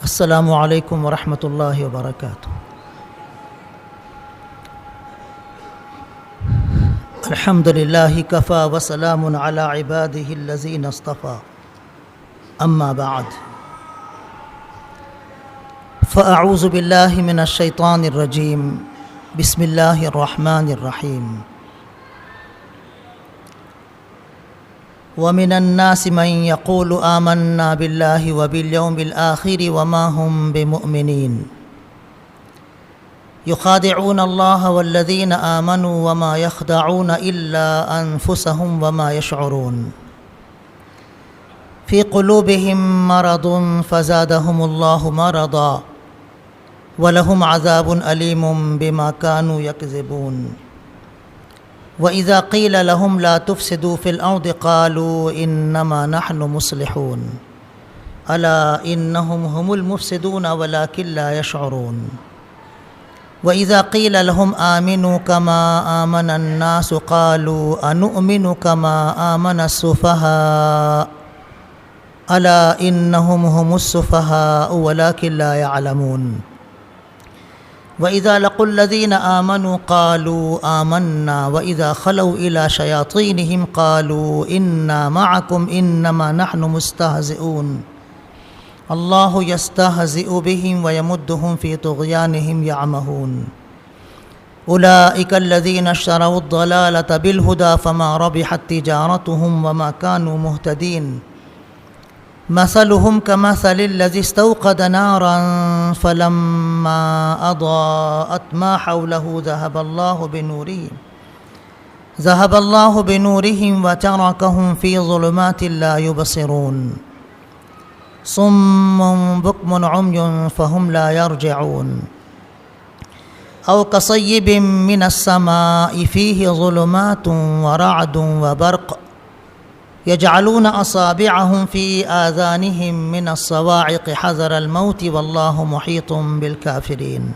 السلام علیکم ورحمۃ اللہ وبرکاتہ۔ الحمد للہ کفا وسلام علی عبادہ الذین اصطفى، اما بعد فاعوذ باللہ من الشیطان الرجیم، بسم اللہ الرحمن الرحیم۔ وَمِنَ النَّاسِ مَن يَقُولُ آمَنَّا بِاللَّهِ وَبِالْيَوْمِ الْآخِرِ وَمَا هُمْ بِمُؤْمِنِينَ يُخَادِعُونَ اللَّهَ وَالَّذِينَ آمَنُوا وَمَا يَخْدَعُونَ إِلَّا أَنفُسَهُمْ وَمَا يَشْعُرُونَ فِي قُلُوبِهِم مَّرَضٌ فَزَادَهُمُ اللَّهُ مَرَضًا وَلَهُمْ عَذَابٌ أَلِيمٌ بِمَا كَانُوا يَكْذِبُونَ وَإِذَا قِيلَ لَهُمْ لَا تُفْسِدُوا فِي الْأَرْضِ قَالُوا إِنَّمَا نَحْنُ مُصْلِحُونَ أَلَا إِنَّهُمْ هُمُ الْمُفْسِدُونَ وَلَكِنْ لَا يَشْعُرُونَ وَإِذَا قِيلَ لَهُمْ آمِنُوا كَمَا آمَنَ النَّاسُ قَالُوا أَنُؤْمِنُ كَمَا آمَنَ السُّفَهَاءُ أَلَا إِنَّهُمْ هُمُ السُّفَهَاءُ وَلَكِنْ لَا يَعْلَمُونَ وَإِذَا لَقُوا الَّذِينَ آمَنُوا قَالُوا آمَنَّا وَإِذَا خَلَوْا إِلَى شَيَاطِينِهِمْ قَالُوا إِنَّا مَعَكُمْ إِنَّمَا نَحْنُ مُسْتَهْزِئُونَ اللَّهُ يَسْتَهْزِئُ بِهِمْ وَيَمُدُّهُمْ فِي طُغْيَانِهِمْ يَعْمَهُونَ أُولَئِكَ الَّذِينَ اشْتَرَوُا الضَّلَالَةَ بِالْهُدَى فَمَا رَبِحَتْ تِجَارَتُهُمْ وَمَا كَانُوا مُهْتَدِينَ مثلهم كمثل الذي استوقد نارا فلما أضاءت ما حوله ذهب الله بنورهم وتركهم في ظلمات لا يبصرون صم بكم عمي فهم لا يرجعون أو كصيب من السماء فيه ظلمات ورعد وبرق يجعلون أصابعهم في آذانهم من الصواعق حذر الموت والله محيط بالكافرين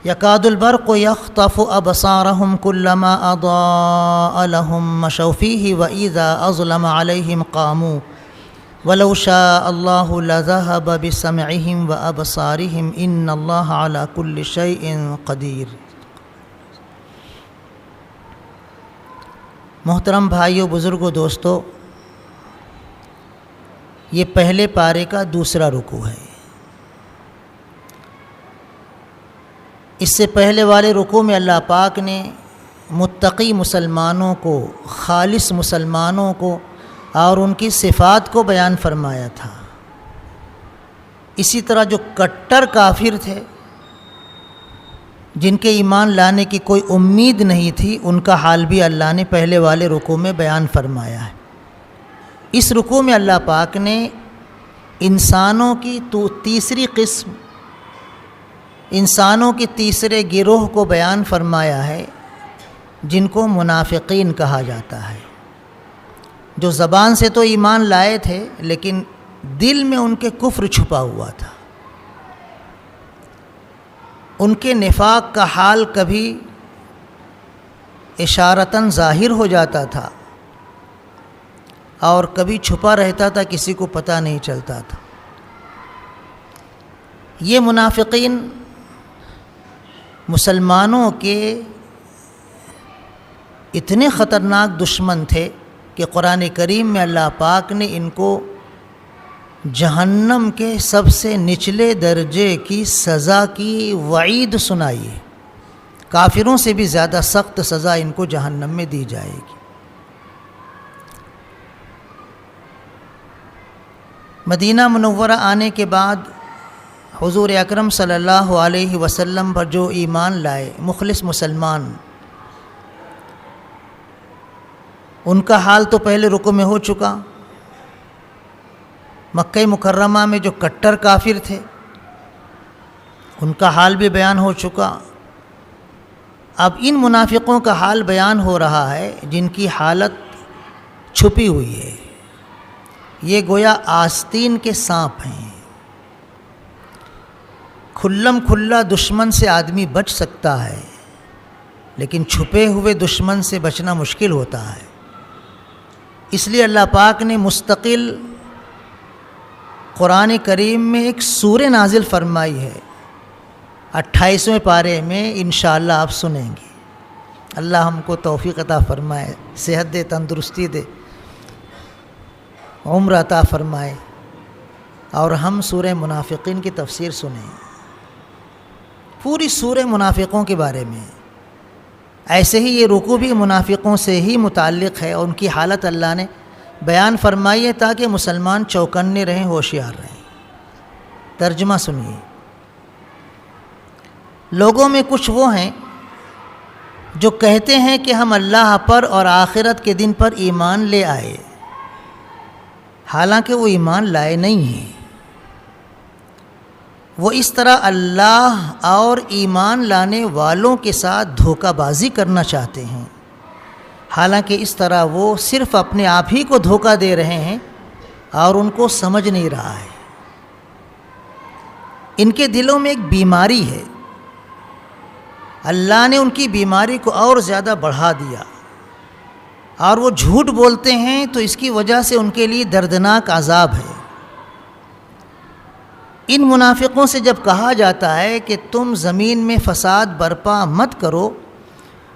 يكاد البرق يخطف أبصارهم كلما أضاء لهم مشوا فيه وإذا أظلم عليهم قاموا ولو شاء الله لذهب بسمعهم وأبصارهم إن الله على كل شيء قدير۔ محترم بھائیو، بزرگوں، دوستو، یہ پہلے پارے کا دوسرا رکوع ہے۔ اس سے پہلے والے رکوع میں اللہ پاک نے متقی مسلمانوں کو، خالص مسلمانوں کو اور ان کی صفات کو بیان فرمایا تھا۔ اسی طرح جو کٹر کافر تھے، جن کے ایمان لانے کی کوئی امید نہیں تھی، ان کا حال بھی اللہ نے پہلے والے رکوع میں بیان فرمایا ہے۔ اس رکوع میں اللہ پاک نے انسانوں کی تیسری قسم، انسانوں کی تیسرے گروہ کو بیان فرمایا ہے، جن کو منافقین کہا جاتا ہے، جو زبان سے تو ایمان لائے تھے لیکن دل میں ان کے کفر چھپا ہوا تھا۔ ان کے نفاق کا حال کبھی اشارتاً ظاہر ہو جاتا تھا اور کبھی چھپا رہتا تھا، کسی کو پتہ نہیں چلتا تھا۔ یہ منافقین مسلمانوں کے اتنے خطرناک دشمن تھے کہ قرآن کریم میں اللہ پاک نے ان کو جہنم کے سب سے نچلے درجے کی سزا کی وعید سنائی ہے۔ کافروں سے بھی زیادہ سخت سزا ان کو جہنم میں دی جائے گی۔ مدینہ منورہ آنے کے بعد حضور اکرم صلی اللہ علیہ وسلم پر جو ایمان لائے مخلص مسلمان، ان کا حال تو پہلے رکوع میں ہو چکا۔ مکہ مکرمہ میں جو کٹر کافر تھے، ان کا حال بھی بیان ہو چکا۔ اب ان منافقوں کا حال بیان ہو رہا ہے جن کی حالت چھپی ہوئی ہے۔ یہ گویا آستین کے سانپ ہیں۔ کھلم کھلا دشمن سے آدمی بچ سکتا ہے، لیکن چھپے ہوئے دشمن سے بچنا مشکل ہوتا ہے۔ اس لیے اللہ پاک نے مستقل قرآن کریم میں ایک سورہ نازل فرمائی ہے 28ویں پارے میں، انشاءاللہ آپ سنیں گے۔ اللہ ہم کو توفیق عطا فرمائے، صحت دے، تندرستی دے، عمر عطا فرمائے، اور ہم سورہ منافقین کی تفسیر سنیں، پوری سورہ منافقوں کے بارے میں۔ ایسے ہی یہ رکوع بھی منافقوں سے ہی متعلق ہے، اور ان کی حالت اللہ نے بیان فرمائی ہے تاکہ مسلمان چوکنے رہیں، ہوشیار رہیں۔ ترجمہ سنیے۔ لوگوں میں کچھ وہ ہیں جو کہتے ہیں کہ ہم اللہ پر اور آخرت کے دن پر ایمان لے آئے، حالانکہ وہ ایمان لائے نہیں ہیں۔ وہ اس طرح اللہ اور ایمان لانے والوں کے ساتھ دھوکہ بازی کرنا چاہتے ہیں، حالانکہ اس طرح وہ صرف اپنے آپ ہی کو دھوکہ دے رہے ہیں اور ان کو سمجھ نہیں رہا ہے۔ ان کے دلوں میں ایک بیماری ہے، اللہ نے ان کی بیماری کو اور زیادہ بڑھا دیا، اور وہ جھوٹ بولتے ہیں تو اس کی وجہ سے ان کے لیے دردناک عذاب ہے۔ ان منافقوں سے جب کہا جاتا ہے کہ تم زمین میں فساد برپا مت کرو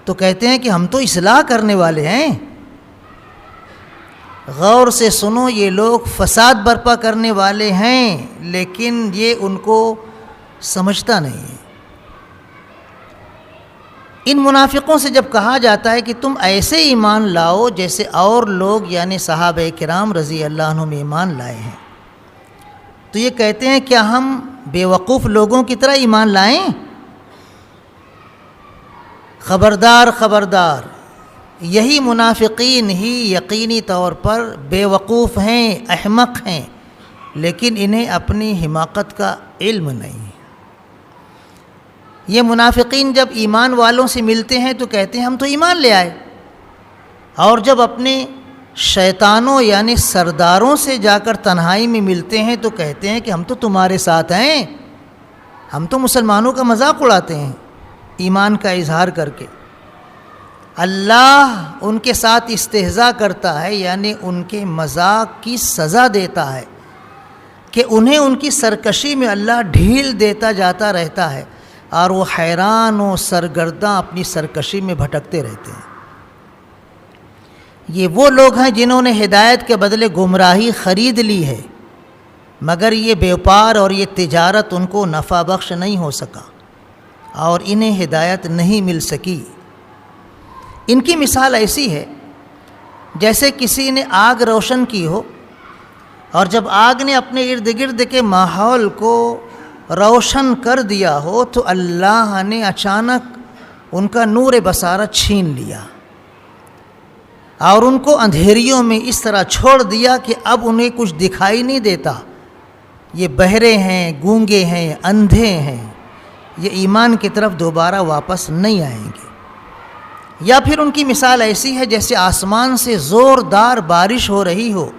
تو کہتے ہیں کہ ہم تو اصلاح کرنے والے ہیں۔ غور سے سنو، یہ لوگ فساد برپا کرنے والے ہیں لیکن یہ ان کو سمجھتا نہیں ہے۔ ان منافقوں سے جب کہا جاتا ہے کہ تم ایسے ایمان لاؤ جیسے اور لوگ یعنی صحابہ کرام رضی اللہ عنہم ایمان لائے ہیں، تو یہ کہتے ہیں کیا ہم بے وقوف لوگوں کی طرح ایمان لائیں؟ خبردار خبردار، یہی منافقین ہی یقینی طور پر بے وقوف ہیں، احمق ہیں، لیکن انہیں اپنی حماقت کا علم نہیں۔ یہ منافقین جب ایمان والوں سے ملتے ہیں تو کہتے ہیں ہم تو ایمان لے آئے، اور جب اپنے شیطانوں یعنی سرداروں سے جا کر تنہائی میں ملتے ہیں تو کہتے ہیں کہ ہم تو تمہارے ساتھ ہیں، ہم تو مسلمانوں کا مذاق اڑاتے ہیں ایمان کا اظہار کر کے۔ اللہ ان کے ساتھ استہزاء کرتا ہے، یعنی ان کے مذاق کی سزا دیتا ہے کہ انہیں ان کی سرکشی میں اللہ ڈھیل دیتا جاتا رہتا ہے، اور وہ حیران و سرگرداں اپنی سرکشی میں بھٹکتے رہتے ہیں۔ یہ وہ لوگ ہیں جنہوں نے ہدایت کے بدلے گمراہی خرید لی ہے، مگر یہ بیوپار اور یہ تجارت ان کو نفع بخش نہیں ہو سکا اور انہیں ہدایت نہیں مل سکی۔ ان کی مثال ایسی ہے جیسے کسی نے آگ روشن کی ہو، اور جب آگ نے اپنے ارد گرد کے ماحول کو روشن کر دیا ہو تو اللہ نے اچانک ان کا نور بصارت چھین لیا اور ان کو اندھیریوں میں اس طرح چھوڑ دیا کہ اب انہیں کچھ دکھائی نہیں دیتا۔ یہ بہرے ہیں، گونگے ہیں، اندھے ہیں، یہ ایمان کی طرف دوبارہ واپس نہیں آئیں گے۔ یا پھر ان کی مثال ایسی ہے جیسے آسمان سے زوردار بارش ہو رہی ہو،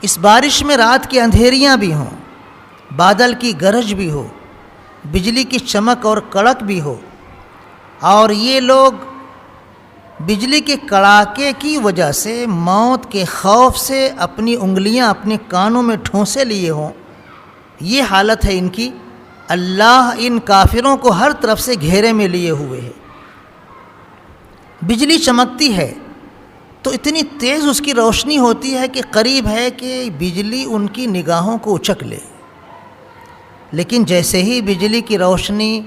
اس بارش میں رات کی اندھیریاں بھی ہوں، بادل کی گرج بھی ہو، بجلی کی چمک اور کڑک بھی ہو، اور یہ لوگ بجلی کے کڑاکے کی وجہ سے موت کے خوف سے اپنی انگلیاں اپنے کانوں میں ٹھونسے لیے ہوں۔ یہ حالت ہے ان کی۔ اللہ ان کافروں کو ہر طرف سے گھیرے میں لیے ہوئے ہے۔ بجلی چمکتی ہے تو اتنی تیز اس کی روشنی ہوتی ہے کہ قریب ہے کہ بجلی ان کی نگاہوں کو اچک لے، لیکن جیسے ہی بجلی کی روشنی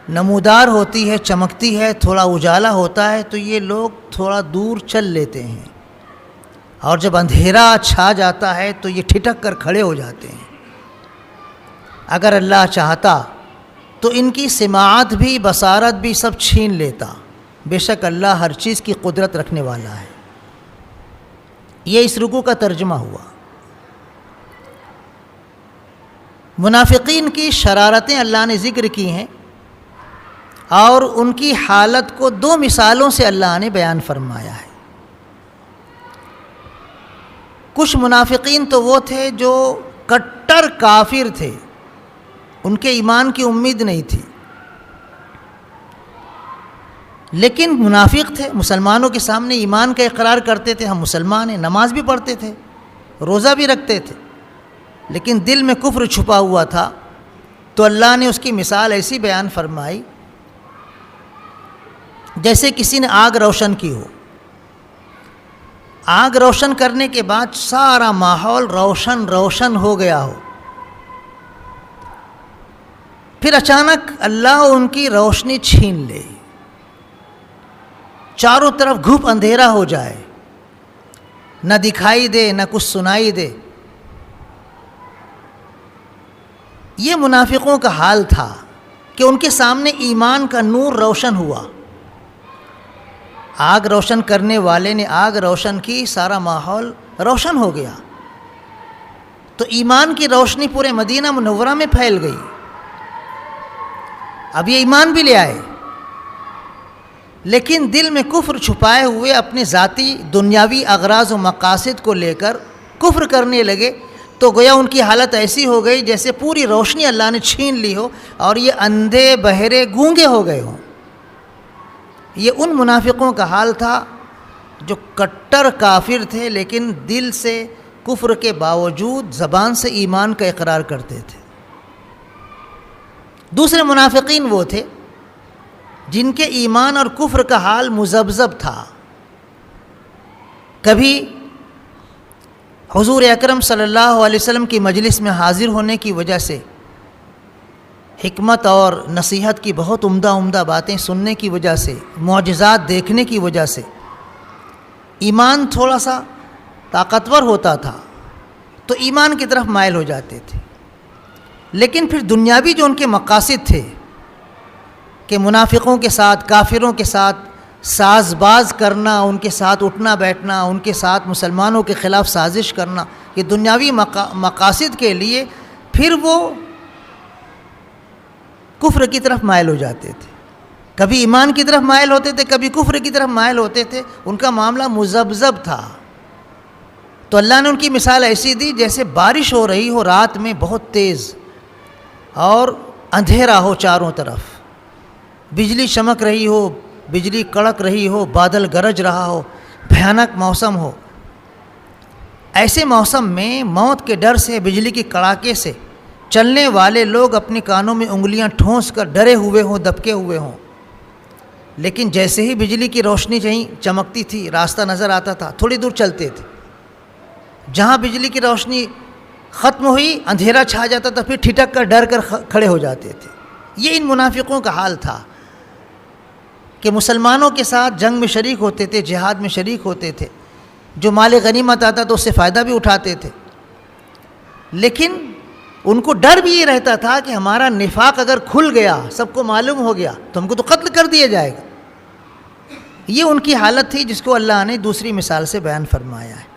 نمودار ہوتی ہے، چمکتی ہے، تھوڑا اجالا ہوتا ہے تو یہ لوگ تھوڑا دور چل لیتے ہیں، اور جب اندھیرا چھا جاتا ہے تو یہ ٹھٹک کر کھڑے ہو جاتے ہیں۔ اگر اللہ چاہتا تو ان کی سماعت بھی، بصارت بھی سب چھین لیتا، بے شک اللہ ہر چیز کی قدرت رکھنے والا ہے۔ یہ اس رکوع کا ترجمہ ہوا۔ منافقین کی شرارتیں اللہ نے ذکر کی ہیں، اور ان کی حالت کو دو مثالوں سے اللہ نے بیان فرمایا ہے۔ کچھ منافقین تو وہ تھے جو کٹر کافر تھے، ان کے ایمان کی امید نہیں تھی، لیکن منافق تھے، مسلمانوں کے سامنے ایمان کا اقرار کرتے تھے، ہم مسلمان ہیں، نماز بھی پڑھتے تھے، روزہ بھی رکھتے تھے، لیکن دل میں کفر چھپا ہوا تھا۔ تو اللہ نے اس کی مثال ایسی بیان فرمائی جیسے کسی نے آگ روشن کی ہو، آگ روشن کرنے کے بعد سارا ماحول روشن ہو گیا ہو، پھر اچانک اللہ ان کی روشنی چھین لے، چاروں طرف گھپ اندھیرا ہو جائے، نہ دکھائی دے نہ کچھ سنائی دے۔ یہ منافقوں کا حال تھا کہ ان کے سامنے ایمان کا نور روشن ہوا، آگ روشن کرنے والے نے آگ روشن کی، سارا ماحول روشن ہو گیا، تو ایمان کی روشنی پورے مدینہ منورہ میں پھیل گئی۔ اب یہ ایمان بھی لے آئے، لیکن دل میں کفر چھپائے ہوئے اپنے ذاتی دنیاوی اغراض و مقاصد کو لے کر کفر کرنے لگے، تو گویا ان کی حالت ایسی ہو گئی جیسے پوری روشنی اللہ نے چھین لی ہو اور یہ اندھے بہرے گونگے ہو گئے ہوں۔ یہ ان منافقوں کا حال تھا جو کٹر کافر تھے، لیکن دل سے کفر کے باوجود زبان سے ایمان کا اقرار کرتے تھے۔ دوسرے منافقین وہ تھے جن کے ایمان اور کفر کا حال مذبذب تھا۔ کبھی حضور اکرم صلی اللہ علیہ وسلم کی مجلس میں حاضر ہونے کی وجہ سے، حکمت اور نصیحت کی بہت عمدہ باتیں سننے کی وجہ سے، معجزات دیکھنے کی وجہ سے ایمان تھوڑا سا طاقتور ہوتا تھا تو ایمان کی طرف مائل ہو جاتے تھے، لیکن پھر دنیاوی جو ان کے مقاصد تھے کہ منافقوں کے ساتھ، کافروں کے ساتھ ساز باز کرنا، ان کے ساتھ اٹھنا بیٹھنا، ان کے ساتھ مسلمانوں کے خلاف سازش کرنا، یہ دنیاوی مقاصد کے لیے پھر وہ کفر کی طرف مائل ہو جاتے تھے، کبھی ایمان کی طرف مائل ہوتے تھے، کبھی کفر کی طرف مائل ہوتے تھے، ان کا معاملہ مذبذب تھا۔ تو اللہ نے ان کی مثال ایسی دی جیسے بارش ہو رہی ہو رات میں بہت تیز اور اندھیرا ہو چاروں طرف، بجلی چمک رہی ہو، بجلی کڑک رہی ہو، بادل گرج رہا ہو، بھیانک موسم ہو۔ ایسے موسم میں موت کے ڈر سے، بجلی کے کڑاکے سے چلنے والے لوگ اپنے کانوں میں انگلیاں ٹھونس کر ڈرے ہوئے ہوں، دبکے ہوئے ہوں، لیکن جیسے ہی بجلی کی روشنی کہیں چمکتی تھی، راستہ نظر آتا تھا، تھوڑی دور چلتے تھے۔ جہاں بجلی کی روشنی ختم ہوئی، اندھیرا چھا جاتا تھا، پھر ٹھٹک کر ڈر کر کھڑے ہو جاتے تھے۔ یہ ان منافقوں کا حال تھا کہ مسلمانوں کے ساتھ جنگ میں شریک ہوتے تھے، جہاد میں شریک ہوتے تھے، جو مال غنیمت آتا تو اس سے فائدہ بھی اٹھاتے تھے، لیکن ان کو ڈر بھی یہ رہتا تھا کہ ہمارا نفاق اگر کھل گیا، سب کو معلوم ہو گیا تو ہم کو تو قتل کر دیا جائے گا۔ یہ ان کی حالت تھی جس کو اللہ نے دوسری مثال سے بیان فرمایا ہے۔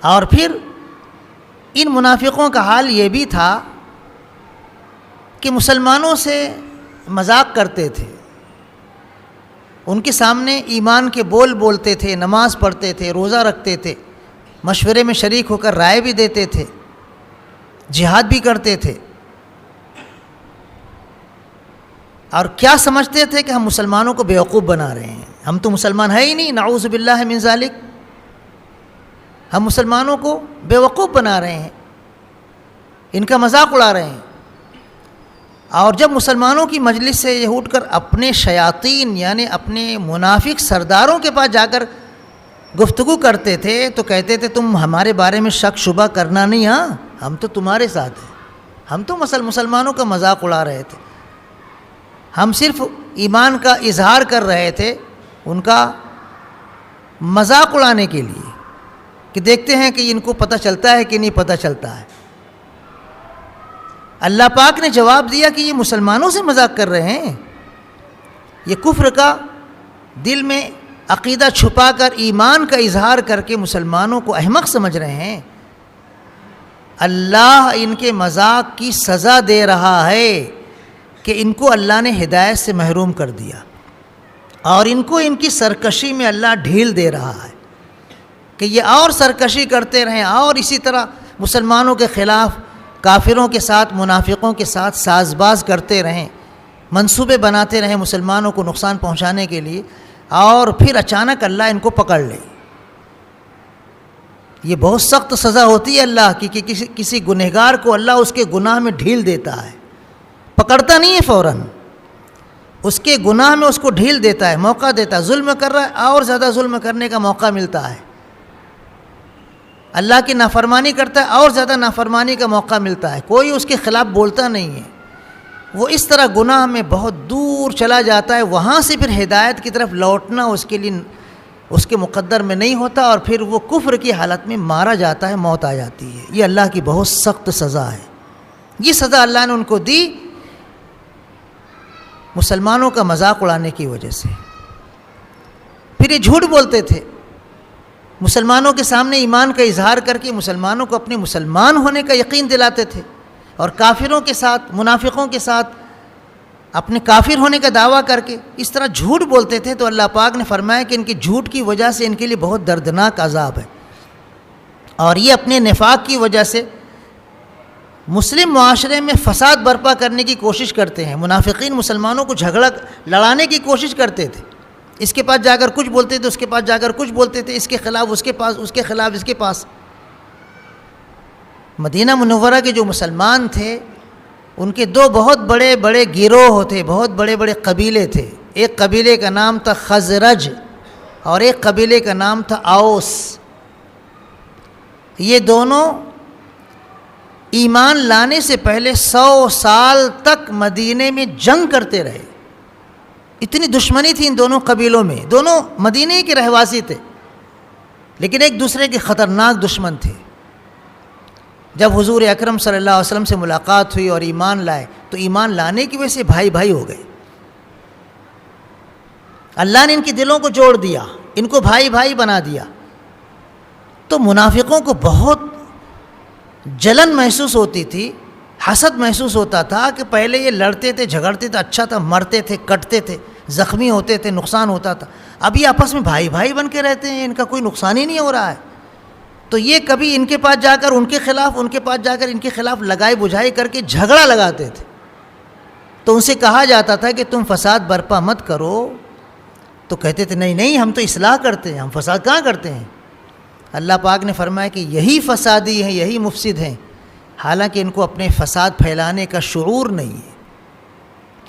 اور پھر ان منافقوں کا حال یہ بھی تھا کہ مسلمانوں سے مذاق کرتے تھے، ان کے سامنے ایمان کے بول بولتے تھے، نماز پڑھتے تھے، روزہ رکھتے تھے، مشورے میں شریک ہو کر رائے بھی دیتے تھے، جہاد بھی کرتے تھے، اور کیا سمجھتے تھے کہ ہم مسلمانوں کو بیوقوف بنا رہے ہیں، ہم تو مسلمان ہے ہی نہیں، نعوذ باللہ من ذالک، ہم مسلمانوں کو بیوقوف بنا رہے ہیں، ان کا مذاق اڑا رہے ہیں۔ اور جب مسلمانوں کی مجلس سے یہ اٹھ کر اپنے شیاطین یعنی اپنے منافق سرداروں کے پاس جا کر گفتگو کرتے تھے تو کہتے تھے تم ہمارے بارے میں شک شبہ کرنا نہیں، ہاں ہم تو تمہارے ساتھ ہیں، ہم تو مسلمانوں کا مذاق اڑا رہے تھے، ہم صرف ایمان کا اظہار کر رہے تھے ان کا مذاق اڑانے کے لیے کہ دیکھتے ہیں کہ ان کو پتہ چلتا ہے کہ نہیں پتہ چلتا ہے۔ اللہ پاک نے جواب دیا کہ یہ مسلمانوں سے مذاق کر رہے ہیں، یہ کفر کا دل میں عقیدہ چھپا کر ایمان کا اظہار کر کے مسلمانوں کو احمق سمجھ رہے ہیں۔ اللہ ان کے مذاق کی سزا دے رہا ہے کہ ان کو اللہ نے ہدایت سے محروم کر دیا، اور ان کو ان کی سرکشی میں اللہ ڈھیل دے رہا ہے کہ یہ اور سرکشی کرتے رہیں اور اسی طرح مسلمانوں کے خلاف کافروں کے ساتھ، منافقوں کے ساتھ ساز باز کرتے رہیں، منصوبے بناتے رہیں مسلمانوں کو نقصان پہنچانے کے لیے، اور پھر اچانک اللہ ان کو پکڑ لے۔ یہ بہت سخت سزا ہوتی ہے اللہ کی کہ کسی گنہگار کو اللہ اس کے گناہ میں ڈھیل دیتا ہے، پکڑتا نہیں ہے فوراً، اس کے گناہ میں اس کو ڈھیل دیتا ہے، موقع دیتا ہے، ظلم کر رہا ہے اور زیادہ ظلم کرنے کا موقع ملتا ہے، اللہ کی نافرمانی کرتا ہے اور زیادہ نافرمانی کا موقع ملتا ہے، کوئی اس کے خلاف بولتا نہیں ہے، وہ اس طرح گناہ میں بہت دور چلا جاتا ہے، وہاں سے پھر ہدایت کی طرف لوٹنا اس کے لیے اس کے مقدر میں نہیں ہوتا، اور پھر وہ کفر کی حالت میں مارا جاتا ہے، موت آ جاتی ہے۔ یہ اللہ کی بہت سخت سزا ہے۔ یہ سزا اللہ نے ان کو دی مسلمانوں کا مذاق اڑانے کی وجہ سے۔ پھر یہ جھوٹ بولتے تھے، مسلمانوں کے سامنے ایمان کا اظہار کر کے مسلمانوں کو اپنے مسلمان ہونے کا یقین دلاتے تھے، اور کافروں کے ساتھ، منافقوں کے ساتھ اپنے کافر ہونے کا دعویٰ کر کے اس طرح جھوٹ بولتے تھے، تو اللہ پاک نے فرمایا کہ ان کی جھوٹ کی وجہ سے ان کے لیے بہت دردناک عذاب ہے، اور یہ اپنے نفاق کی وجہ سے مسلم معاشرے میں فساد برپا کرنے کی کوشش کرتے ہیں۔ منافقین مسلمانوں کو جھگڑا لڑانے کی کوشش کرتے تھے، اس کے پاس جا کر کچھ بولتے تھے، اس کے پاس جا کر کچھ بولتے تھے، اس کے خلاف اس کے پاس، اس کے خلاف اس کے پاس۔ مدینہ منورہ کے جو مسلمان تھے ان کے دو بہت بڑے بڑے گروہ تھے، بہت بڑے بڑے قبیلے تھے۔ ایک قبیلے کا نام تھا خزرج اور ایک قبیلے کا نام تھا اوس۔ یہ دونوں ایمان لانے سے پہلے 100 سال تک مدینے میں جنگ کرتے رہے، اتنی دشمنی تھی ان دونوں قبیلوں میں۔ دونوں مدینے کے رہواسی تھے لیکن ایک دوسرے کے خطرناک دشمن تھے۔ جب حضور اکرم صلی اللہ علیہ وسلم سے ملاقات ہوئی اور ایمان لائے تو ایمان لانے کی وجہ سے بھائی بھائی ہو گئے۔ اللہ نے ان کے دلوں کو جوڑ دیا، ان کو بھائی بھائی بنا دیا۔ تو منافقوں کو بہت جلن محسوس ہوتی تھی، حسد محسوس ہوتا تھا کہ پہلے یہ لڑتے تھے، جھگڑتے تھے، اچھا تھا، مرتے تھے، کٹتے تھے، زخمی ہوتے تھے، نقصان ہوتا تھا، اب یہ آپس میں بھائی بھائی بن کے رہتے ہیں، ان کا کوئی نقصان ہی نہیں ہو رہا ہے۔ تو یہ کبھی ان کے پاس جا کر ان کے خلاف، ان کے پاس جا کر ان کے خلاف لگائی بجھائی کر کے جھگڑا لگاتے تھے۔ تو ان سے کہا جاتا تھا کہ تم فساد برپا مت کرو، تو کہتے تھے نہیں نہیں، ہم تو اصلاح کرتے ہیں، ہم فساد کہاں کرتے ہیں۔ اللہ پاک نے فرمایا کہ یہی فسادی ہیں، یہی مفسد ہیں، حالانکہ ان کو اپنے فساد پھیلانے کا شعور نہیں ہے،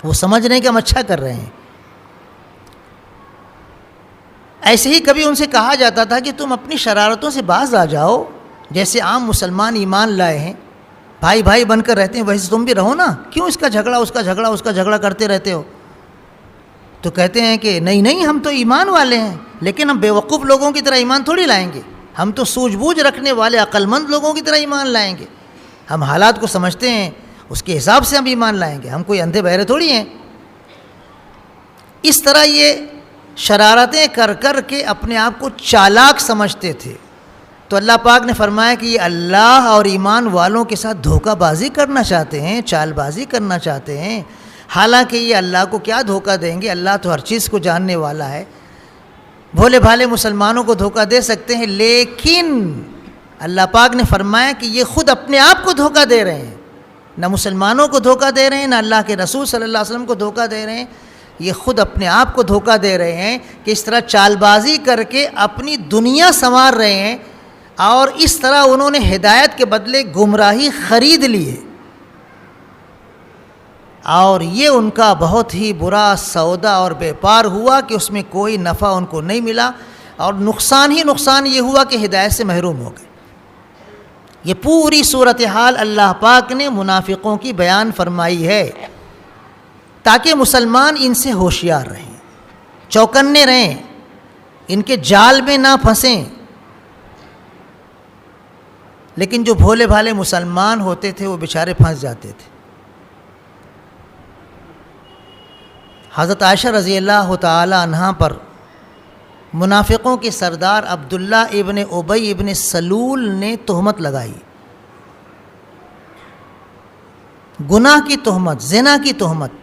وہ سمجھ رہے ہیں کہ ہم اچھا کر رہے ہیں۔ ایسے ہی کبھی ان سے کہا جاتا تھا کہ تم اپنی شرارتوں سے باز آ جاؤ، جیسے عام مسلمان ایمان لائے ہیں، بھائی بھائی بن کر رہتے ہیں، ویسے تم بھی رہو نا، کیوں اس کا جھگڑا اس کا جھگڑا اس کا جھگڑا کرتے رہتے ہو۔ تو کہتے ہیں کہ نہیں نہیں، ہم تو ایمان والے ہیں، لیکن ہم بیوقوف لوگوں کی طرح ایمان تھوڑی لائیں گے، ہم تو سوجھ بوجھ رکھنے والے عقل مند لوگوں کی طرح ایمان لائیں گے، ہم حالات کو سمجھتے ہیں، اس کے حساب سے ہم ایمان لائیں گے، ہم کوئی اندھے بہرے تھوڑی ہیں۔ اس طرح یہ شرارتیں کر کر کے اپنے آپ کو چالاک سمجھتے تھے۔ تو اللہ پاک نے فرمایا کہ یہ اللہ اور ایمان والوں کے ساتھ دھوکہ بازی کرنا چاہتے ہیں، چال بازی کرنا چاہتے ہیں، حالانکہ یہ اللہ کو کیا دھوکہ دیں گے، اللہ تو ہر چیز کو جاننے والا ہے۔ بھولے بھالے مسلمانوں کو دھوکہ دے سکتے ہیں، لیکن اللہ پاک نے فرمایا کہ یہ خود اپنے آپ کو دھوکہ دے رہے ہیں، نہ مسلمانوں کو دھوکہ دے رہے ہیں، نہ اللہ کے رسول صلی اللہ علیہ وسلم کو دھوکہ دے رہے ہیں، یہ خود اپنے آپ کو دھوکہ دے رہے ہیں کہ اس طرح چال بازی کر کے اپنی دنیا سنوار رہے ہیں، اور اس طرح انہوں نے ہدایت کے بدلے گمراہی خرید لی ہے، اور یہ ان کا بہت ہی برا سودا اور بیپار ہوا کہ اس میں کوئی نفع ان کو نہیں ملا، اور نقصان ہی نقصان یہ ہوا کہ ہدایت سے محروم ہو گئے۔ یہ پوری صورتحال اللہ پاک نے منافقوں کی بیان فرمائی ہے تاکہ مسلمان ان سے ہوشیار رہیں، چوکنے رہیں، ان کے جال میں نہ پھنسیں۔ لیکن جو بھولے بھالے مسلمان ہوتے تھے وہ بیچارے پھنس جاتے تھے۔ حضرت عائشہ رضی اللہ تعالی عنہا پر منافقوں کے سردار عبداللہ ابن ابی ابن سلول نے تہمت لگائی، گناہ کی تہمت، زنا کی تہمت،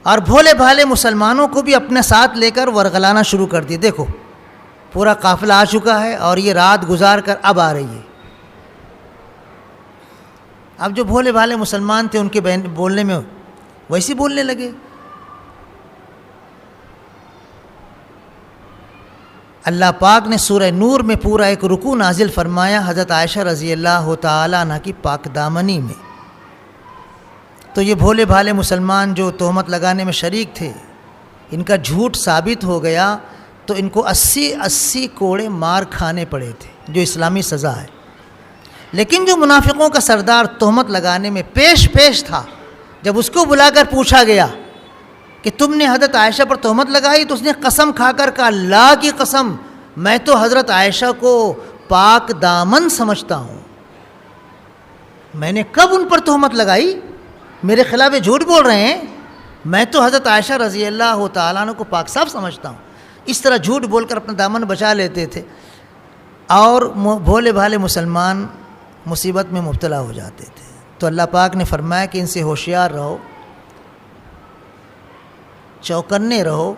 اور بھولے بھالے مسلمانوں کو بھی اپنے ساتھ لے کر ورغلانا شروع کر دی۔ دیکھو پورا قافلہ آ چکا ہے اور یہ رات گزار کر اب آ رہی ہے۔ اب جو بھولے بھالے مسلمان تھے ان کے بولنے میں ویسے بولنے لگے۔ اللہ پاک نے سورہ نور میں پورا ایک رکوع نازل فرمایا حضرت عائشہ رضی اللہ تعالیٰ عنہ کی پاک دامنی میں۔ تو یہ بھولے بھالے مسلمان جو تہمت لگانے میں شریک تھے، ان کا جھوٹ ثابت ہو گیا تو ان کو 80 کوڑے مار کھانے پڑے تھے، جو اسلامی سزا ہے۔ لیکن جو منافقوں کا سردار تہمت لگانے میں پیش تھا، جب اس کو بلا کر پوچھا گیا کہ تم نے حضرت عائشہ پر تہمت لگائی، تو اس نے قسم کھا کر کہا اللہ کی قسم میں تو حضرت عائشہ کو پاک دامن سمجھتا ہوں، میں نے کب ان پر تہمت لگائی؟ میرے خلاف یہ جھوٹ بول رہے ہیں، میں تو حضرت عائشہ رضی اللہ تعالیٰ عنہ کو پاک صاف سمجھتا ہوں۔ اس طرح جھوٹ بول کر اپنا دامن بچا لیتے تھے، اور بھولے بھالے مسلمان مصیبت میں مبتلا ہو جاتے تھے۔ تو اللہ پاک نے فرمایا کہ ان سے ہوشیار رہو، چوکنے رہو،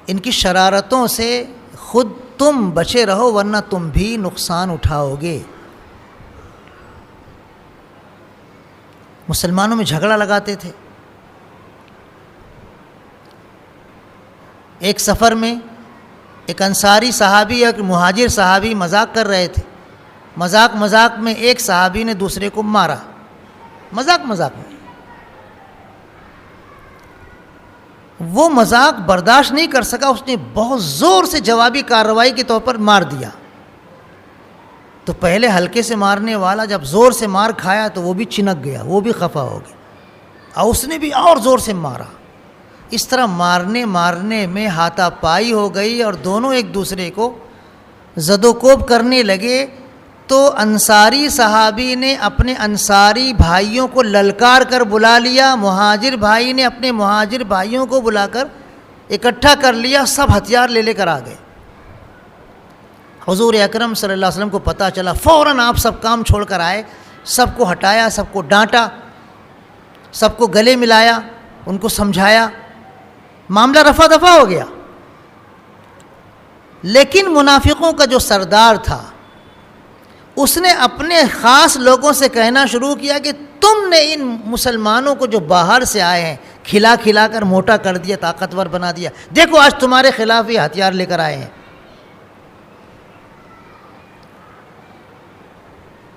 ان کی شرارتوں سے خود تم بچے رہو ورنہ تم بھی نقصان اٹھاؤ گے۔ مسلمانوں میں جھگڑا لگاتے تھے۔ ایک سفر میں ایک انصاری صحابی یا ایک مہاجر صحابی مذاق کر رہے تھے۔ مذاق میں ایک صحابی نے دوسرے کو مارا، مذاق میں۔ وہ مذاق برداشت نہیں کر سکا، اس نے بہت زور سے جوابی کارروائی کے طور پر مار دیا۔ تو پہلے ہلکے سے مارنے والا جب زور سے مار کھایا تو وہ بھی چنک گیا، وہ بھی خفا ہو گیا، اور اس نے بھی اور زور سے مارا۔ اس طرح مارنے میں ہاتھا پائی ہو گئی، اور دونوں ایک دوسرے کو زد و کوب کرنے لگے۔ تو انصاری صحابی نے اپنے انصاری بھائیوں کو للکار کر بلا لیا، مہاجر بھائی نے اپنے مہاجر بھائیوں کو بلا کر اکٹھا کر لیا، سب ہتھیار لے کر آ گئے۔ حضور اکرم صلی اللہ علیہ وسلم کو پتہ چلا، فوراً آپ سب کام چھوڑ کر آئے، سب کو ہٹایا، سب کو ڈانٹا، سب کو گلے ملایا، ان کو سمجھایا، معاملہ رفع دفع ہو گیا۔ لیکن منافقوں کا جو سردار تھا، اس نے اپنے خاص لوگوں سے کہنا شروع کیا کہ تم نے ان مسلمانوں کو جو باہر سے آئے ہیں کھلا کر موٹا کر دیا، طاقتور بنا دیا، دیکھو آج تمہارے خلاف یہ ہتھیار لے کر آئے ہیں۔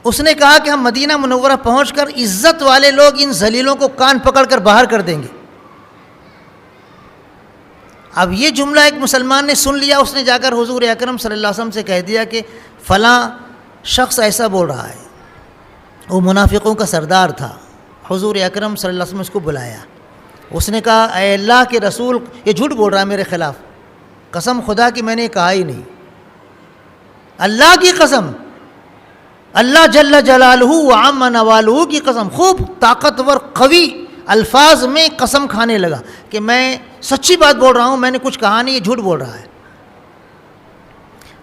اس نے کہا کہ ہم مدینہ منورہ پہنچ کر عزت والے لوگ ان ذلیلوں کو کان پکڑ کر باہر کر دیں گے۔ اب یہ جملہ ایک مسلمان نے سن لیا، اس نے جا کر حضور اکرم صلی اللہ علیہ وسلم سے کہہ دیا کہ فلاں شخص ایسا بول رہا ہے، وہ منافقوں کا سردار تھا۔ حضور اکرم صلی اللہ علیہ وسلم اس کو بلایا، اس نے کہا اے اللہ کے رسول، یہ جھوٹ بول رہا ہے میرے خلاف، قسم خدا کی میں نے کہا ہی نہیں، اللہ کی قسم، اللہ جل جلالہ وعم نوالہ کی قسم، خوب طاقتور قوی الفاظ میں قسم کھانے لگا کہ میں سچی بات بول رہا ہوں، میں نے کچھ کہا نہیں، یہ جھوٹ بول رہا ہے۔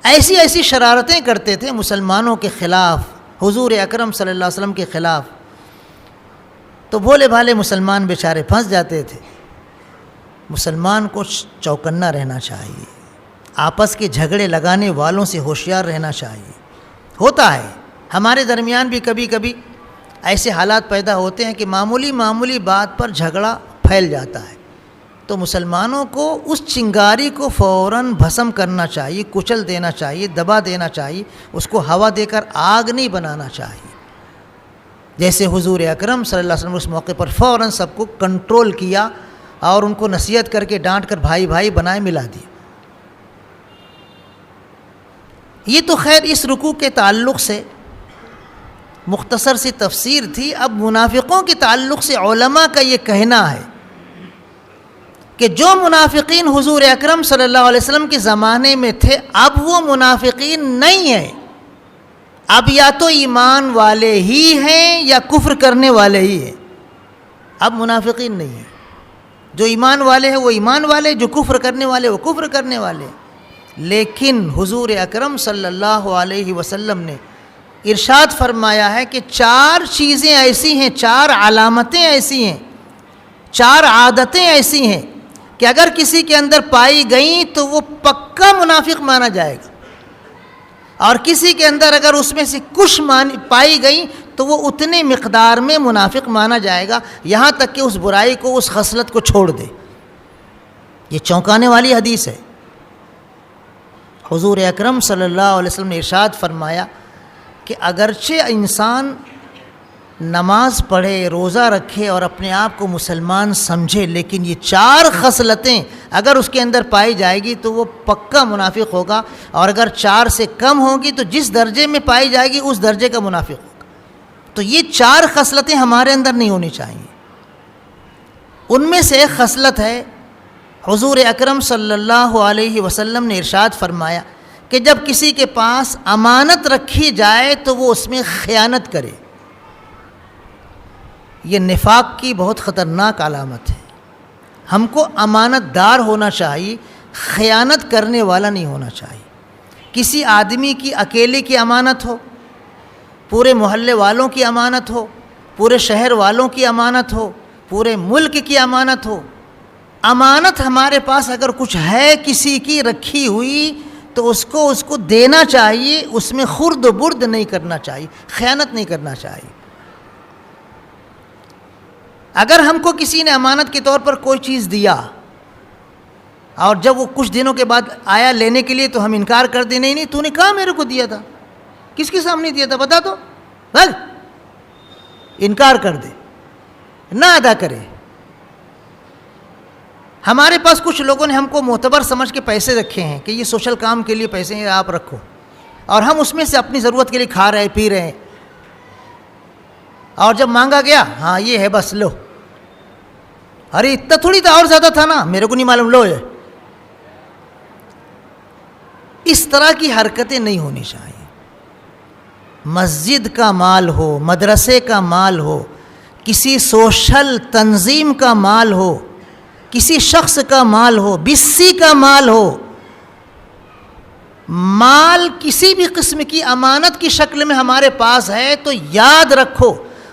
ایسی شرارتیں کرتے تھے مسلمانوں کے خلاف، حضور اکرم صلی اللہ علیہ وسلم کے خلاف۔ تو بھولے بھالے مسلمان بیچارے پھنس جاتے تھے۔ مسلمان کو چوکنا رہنا چاہیے، آپس کے جھگڑے لگانے والوں سے ہوشیار رہنا چاہیے۔ ہوتا ہے ہمارے درمیان بھی کبھی کبھی ایسے حالات پیدا ہوتے ہیں کہ معمولی بات پر جھگڑا پھیل جاتا ہے، تو مسلمانوں کو اس چنگاری کو فوراً بھسم کرنا چاہیے، کچل دینا چاہیے، دبا دینا چاہیے، اس کو ہوا دے کر آگ نہیں بنانا چاہیے۔ جیسے حضور اکرم صلی اللہ علیہ وسلم اس موقع پر فوراً سب کو کنٹرول کیا اور ان کو نصیحت کر کے ڈانٹ کر بھائی بنائے ملا دیا۔ یہ تو خیر اس رکوع کے تعلق سے مختصر سی تفسیر تھی۔ اب منافقوں کے تعلق سے علماء کا یہ کہنا ہے کہ جو منافقین حضور اکرم صلی اللہ علیہ وسلم کے زمانے میں تھے، اب وہ منافقین نہیں ہیں، اب یا تو ایمان والے ہی ہیں یا کفر کرنے والے ہی ہیں، اب منافقین نہیں ہیں۔ جو ایمان والے ہیں وہ ایمان والے، جو کفر کرنے والے وہ کفر کرنے والے۔ لیکن حضور اکرم صلی اللہ علیہ وسلم نے ارشاد فرمایا ہے کہ 4 چیزیں ایسی ہیں، 4 علامتیں ایسی ہیں، 4 عادتیں ایسی ہیں کہ اگر کسی کے اندر پائی گئیں تو وہ پکا منافق مانا جائے گا، اور کسی کے اندر اگر اس میں سے کچھ پائی گئیں تو وہ اتنے مقدار میں منافق مانا جائے گا، یہاں تک کہ اس برائی کو، اس خصلت کو چھوڑ دے۔ یہ چونکانے والی حدیث ہے۔ حضور اکرم صلی اللہ علیہ وسلم نے ارشاد فرمایا کہ اگرچہ انسان نماز پڑھے، روزہ رکھے اور اپنے آپ کو مسلمان سمجھے، لیکن یہ 4 خصلتیں اگر اس کے اندر پائی جائے گی تو وہ پکا منافق ہوگا، اور اگر 4 سے کم ہوگی تو جس درجے میں پائی جائے گی اس درجے کا منافق ہوگا۔ تو یہ 4 خصلتیں ہمارے اندر نہیں ہونی چاہیے۔ ان میں سے ایک خصلت ہے، حضور اکرم صلی اللہ علیہ وسلم نے ارشاد فرمایا کہ جب کسی کے پاس امانت رکھی جائے تو وہ اس میں خیانت کرے۔ یہ نفاق کی بہت خطرناک علامت ہے۔ ہم کو امانت دار ہونا چاہیے، خیانت کرنے والا نہیں ہونا چاہیے۔ کسی آدمی کی اکیلے کی امانت ہو، پورے محلے والوں کی امانت ہو، پورے شہر والوں کی امانت ہو، پورے ملک کی امانت ہو، امانت ہمارے پاس اگر کچھ ہے کسی کی رکھی ہوئی تو اس کو دینا چاہیے، اس میں خرد و برد نہیں کرنا چاہیے، خیانت نہیں کرنا چاہیے۔ اگر ہم کو کسی نے امانت کے طور پر کوئی چیز دیا اور جب وہ کچھ دنوں کے بعد آیا لینے کے لیے تو ہم انکار کر دیں، نہیں تو نے کہا میرے کو دیا تھا، کس کے سامنے دیا تھا بتا تو، بھاگ، انکار کر دے، نہ ادا کرے۔ ہمارے پاس کچھ لوگوں نے ہم کو معتبر سمجھ کے پیسے رکھے ہیں کہ یہ سوشل کام کے لیے پیسے ہیں، آپ رکھو، اور ہم اس میں سے اپنی ضرورت کے لیے کھا رہے پی رہے ہیں، اور جب مانگا گیا ہاں یہ ہے بس لو، ارے اتنا تھوڑی تھا اور زیادہ تھا نا، میرے کو نہیں معلوم، لو یہ۔ اس طرح کی حرکتیں نہیں ہونی چاہیے۔ مسجد کا مال ہو، مدرسے کا مال ہو، کسی سوشل تنظیم کا مال ہو، کسی شخص کا مال ہو، بسی کا مال ہو، مال کسی بھی قسم کی امانت کی شکل میں ہمارے پاس ہے تو یاد رکھو،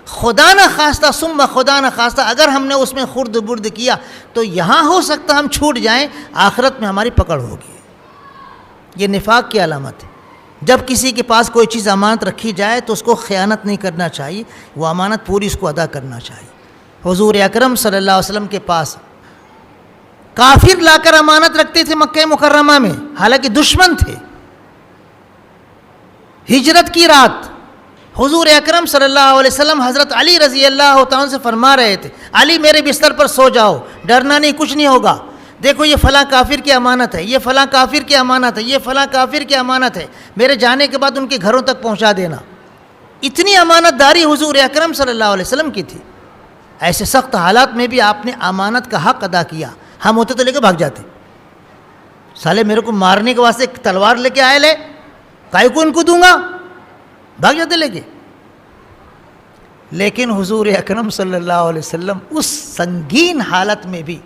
خدا نہ خواستہ ثم خدا نہ خواستہ اگر ہم نے اس میں خرد برد کیا تو یہاں ہو سکتا ہم چھوٹ جائیں، آخرت میں ہماری پکڑ ہوگی۔ یہ نفاق کی علامت ہے۔ جب کسی کے پاس کوئی چیز امانت رکھی جائے تو اس کو خیانت نہیں کرنا چاہیے، وہ امانت پوری اس کو ادا کرنا چاہیے۔ حضور اکرم صلی اللہ علیہ وسلم کے پاس کافر لا کر امانت رکھتے تھے مکہ مکرمہ میں، حالانکہ دشمن تھے۔ ہجرت کی رات حضور اکرم صلی اللہ علیہ وسلم حضرت علی رضی اللہ تعالیٰ سے فرما رہے تھے، علی میرے بستر پر سو جاؤ، ڈرنا نہیں، کچھ نہیں ہوگا، دیکھو یہ فلاں کافر کی امانت ہے، یہ فلاں کافر کی امانت ہے، یہ فلاں کافر کی امانت ہے، میرے جانے کے بعد ان کے گھروں تک پہنچا دینا۔ اتنی امانت داری حضور اکرم صلی اللہ علیہ وسلم کی تھی۔ ایسے سخت حالات میں بھی آپ نے امانت کا حق ادا کیا۔ ہم ہوتے تو لے کے بھاگ جاتے، سالے میرے کو مارنے کے واسطے تلوار لے کے آئے، لے کائی کو ان کو دوں گا، بھاگ جاتے لے کے۔ لیکن حضور اکرم صلی اللہ علیہ وسلم اس سنگین حالت میں بھی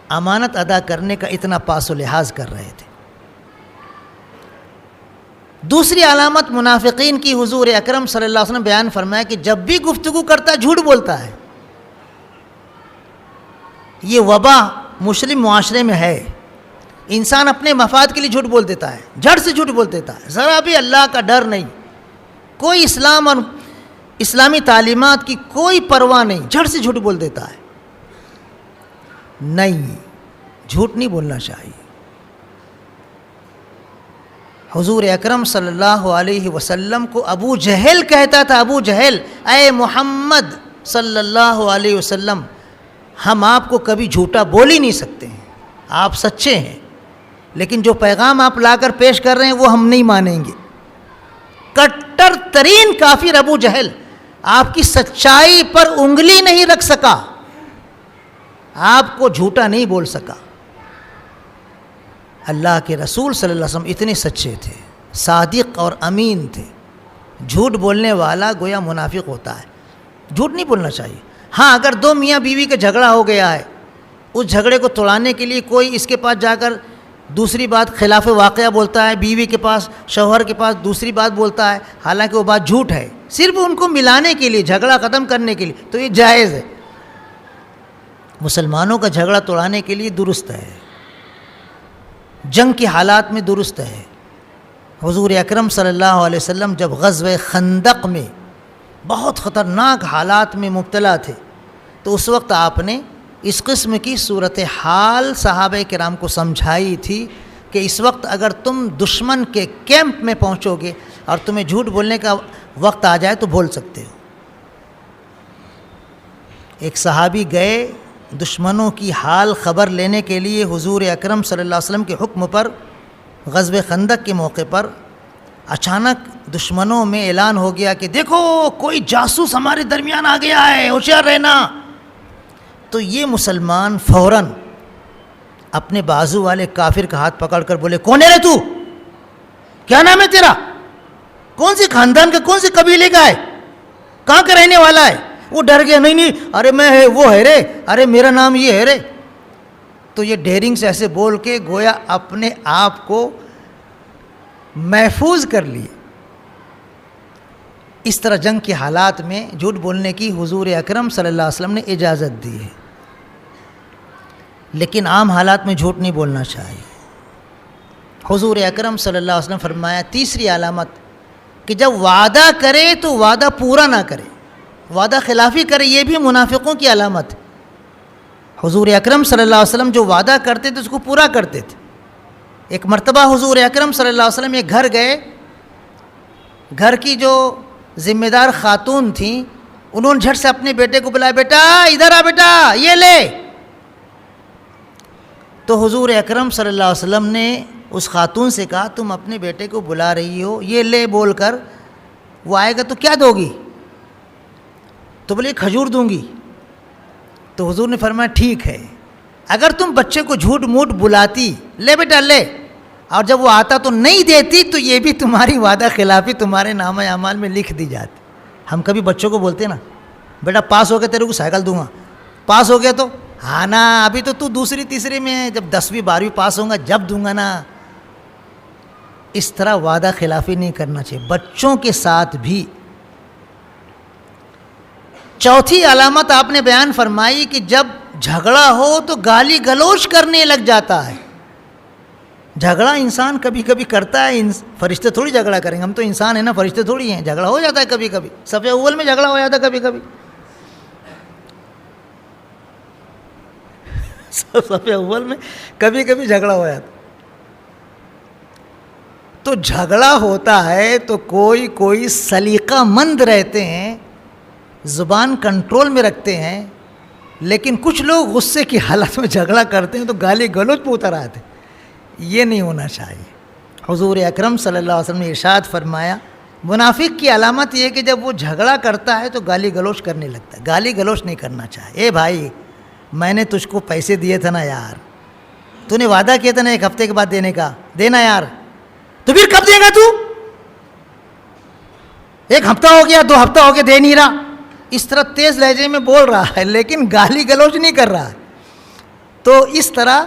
امانت ادا کرنے کا اتنا پاس و لحاظ کر رہے تھے۔ دوسری علامت منافقین کی حضور اکرم صلی اللہ علیہ وسلم بیان فرمایا کہ جب بھی گفتگو کرتا ہے جھوٹ بولتا ہے۔ یہ وبا مسلم معاشرے میں ہے، انسان اپنے مفاد کے لیے جھوٹ بول دیتا ہے، جھٹ سے جھوٹ بول دیتا ہے، ذرا بھی اللہ کا ڈر نہیں، کوئی اسلام اور اسلامی تعلیمات کی کوئی پرواہ نہیں، جھٹ سے جھوٹ بول دیتا ہے۔ نہیں، جھوٹ نہیں بولنا چاہیے۔ حضور اکرم صلی اللہ علیہ وسلم کو ابو جہل کہتا تھا، ابو جہل، اے محمد صلی اللہ علیہ وسلم، ہم آپ کو کبھی جھوٹا بول ہی نہیں سکتے ہیں، آپ سچے ہیں، لیکن جو پیغام آپ لا کر پیش کر رہے ہیں وہ ہم نہیں مانیں گے۔ کٹر ترین کافر ابو جہل آپ کی سچائی پر انگلی نہیں رکھ سکا، آپ کو جھوٹا نہیں بول سکا۔ اللہ کے رسول صلی اللہ علیہ وسلم اتنے سچے تھے، صادق اور امین تھے۔ جھوٹ بولنے والا گویا منافق ہوتا ہے، جھوٹ نہیں بولنا چاہیے۔ ہاں اگر دو میاں بیوی کا جھگڑا ہو گیا ہے، اس جھگڑے کو توڑانے کے لیے کوئی اس کے پاس جا کر دوسری بات خلاف واقعہ بولتا ہے، بیوی کے پاس، شوہر کے پاس دوسری بات بولتا ہے، حالانکہ وہ بات جھوٹ ہے، صرف ان کو ملانے کے لیے، جھگڑا ختم کرنے کے لیے، تو یہ جائز ہے، مسلمانوں کا جھگڑا توڑانے کے لیے درست ہے، جنگ کے حالات میں درست ہے۔ حضور اکرم صلی اللہ علیہ وسلم جب غزوہ خندق میں بہت خطرناک حالات میں مبتلا تھے، تو اس وقت آپ نے اس قسم کی صورتحال صحابہ کرام کو سمجھائی تھی کہ اس وقت اگر تم دشمن کے کیمپ میں پہنچو گے اور تمہیں جھوٹ بولنے کا وقت آ جائے تو بول سکتے ہو۔ ایک صحابی گئے دشمنوں کی حال خبر لینے کے لیے حضور اکرم صلی اللہ علیہ وسلم کے حکم پر، غزوہ خندق کے موقع پر اچانک دشمنوں میں اعلان ہو گیا کہ دیکھو کوئی جاسوس ہمارے درمیان آ گیا ہے، ہوشیار رہنا۔ تو یہ مسلمان فوراً اپنے بازو والے کافر کا ہاتھ پکڑ کر بولے، کون ہے رے تو؟ کیا نام ہے تیرا؟ کون سی خاندان کا، کون سے قبیلے کا ہے؟ کہاں کا رہنے والا ہے؟ وہ ڈر گیا، نہیں ارے میں ہے، وہ ہے رے، ارے میرا نام یہ ہے رے۔ تو یہ ڈیرنگ سے ایسے بول کے گویا اپنے آپ کو محفوظ کر لیے۔ اس طرح جنگ کے حالات میں جھوٹ بولنے کی حضور اکرم صلی اللہ علیہ وسلم نے اجازت دی ہے، لیکن عام حالات میں جھوٹ نہیں بولنا چاہیے۔ حضور اکرم صلی اللہ علیہ وسلم فرمایا تیسری علامت کہ جب وعدہ کرے تو وعدہ پورا نہ کرے، وعدہ خلافی کرے، یہ بھی منافقوں کی علامت ہے۔ حضور اکرم صلی اللہ علیہ وسلم جو وعدہ کرتے تھے اس کو پورا کرتے تھے۔ ایک مرتبہ حضور اکرم صلی اللہ علیہ وسلم ایک گھر گئے، گھر کی جو ذمہ دار خاتون تھیں انہوں نے جھٹ سے اپنے بیٹے کو بلایا، بیٹا ادھر آ، بیٹا یہ لے۔ تو حضور اکرم صلی اللہ علیہ وسلم نے اس خاتون سے کہا تم اپنے بیٹے کو بلا رہی ہو، یہ لے بول کر، وہ آئے گا تو کیا دو گی؟ تو بولے کھجور دوں گی۔ تو حضور نے فرمایا ٹھیک ہے، اگر تم بچے کو جھوٹ موٹ بلاتی، لے بیٹا لے، اور جب وہ آتا تو نہیں دیتی تو یہ بھی تمہاری وعدہ خلافی تمہارے نامہ اعمال میں لکھ دی جاتی۔ ہم کبھی بچوں کو بولتے نا بیٹا پاس ہو گیا تیرے کو سائیکل دوں گا، پاس ہو گیا تو ہاں نا، ابھی تو دوسری تیسری میں ہے، جب 10ویں 12ویں پاس ہوں گا جب دوں گا نا۔ اس طرح وعدہ خلافی نہیں کرنا چاہیے بچوں کے ساتھ بھی۔ چوتھی علامت آپ نے بیان فرمائی کہ جب جھگڑا ہو تو گالی گلوچ کرنے لگ جاتا ہے۔ جھگڑا انسان کبھی کبھی کرتا ہے، فرشتے تھوڑی جھگڑا کریں گے، ہم تو انسان ہیں نا، فرشتے تھوڑی ہیں، جھگڑا ہو جاتا ہے کبھی کبھی، صف اول میں جھگڑا ہو جاتا ہے کبھی کبھی، صف اول میں کبھی کبھی جھگڑا ہو جاتا۔ تو جھگڑا ہوتا ہے تو کوئی سلیقہ مند رہتے ہیں، زبان کنٹرول میں رکھتے ہیں، لیکن کچھ لوگ غصے کی حالت میں جھگڑا کرتے ہیں تو گالی گلوچ پہ اتر آتے ہیں۔ یہ نہیں ہونا چاہیے۔ حضور اکرم صلی اللہ علیہ وسلم نے ارشاد فرمایا منافق کی علامت یہ ہے کہ جب وہ جھگڑا کرتا ہے تو گالی گلوچ کرنے لگتا ہے۔ گالی گلوچ نہیں کرنا چاہیے۔ اے بھائی میں نے تجھ کو پیسے دیے تھے نا یار، تو نے وعدہ کیا تھا نا 1 ہفتے کے بعد دینے کا، دینا یار، تو پھر کب دے گا تو؟ 1 ہفتہ ہو گیا، 2 ہفتہ ہو گیا، دے نہیں رہا۔ اس طرح تیز لہجے میں بول رہا ہے لیکن گالی گلوچ نہیں کر رہا ہے۔ تو اس طرح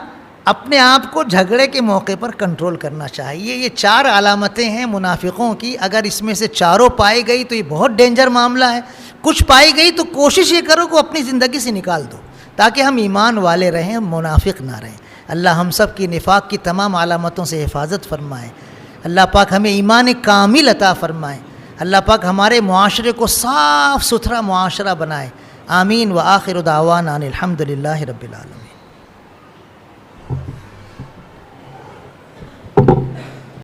اپنے آپ کو جھگڑے کے موقع پر کنٹرول کرنا چاہیے۔ یہ 4 علامتیں ہیں منافقوں کی، اگر اس میں سے چاروں پائی گئی تو یہ بہت ڈینجر معاملہ ہے، کچھ پائی گئی تو کوشش یہ کرو کہ اپنی زندگی سے نکال دو تاکہ ہم ایمان والے رہیں، منافق نہ رہیں۔ اللہ ہم سب کی نفاق کی تمام علامتوں سے حفاظت فرمائے۔ اللہ پاک ہمیں ایمان کامل عطا فرمائے۔ اللہ پاک ہمارے معاشرے کو صاف ستھرا معاشرہ بنائے۔ آمین۔ وآخر دعوانا ان الحمد للہ رب العالمین۔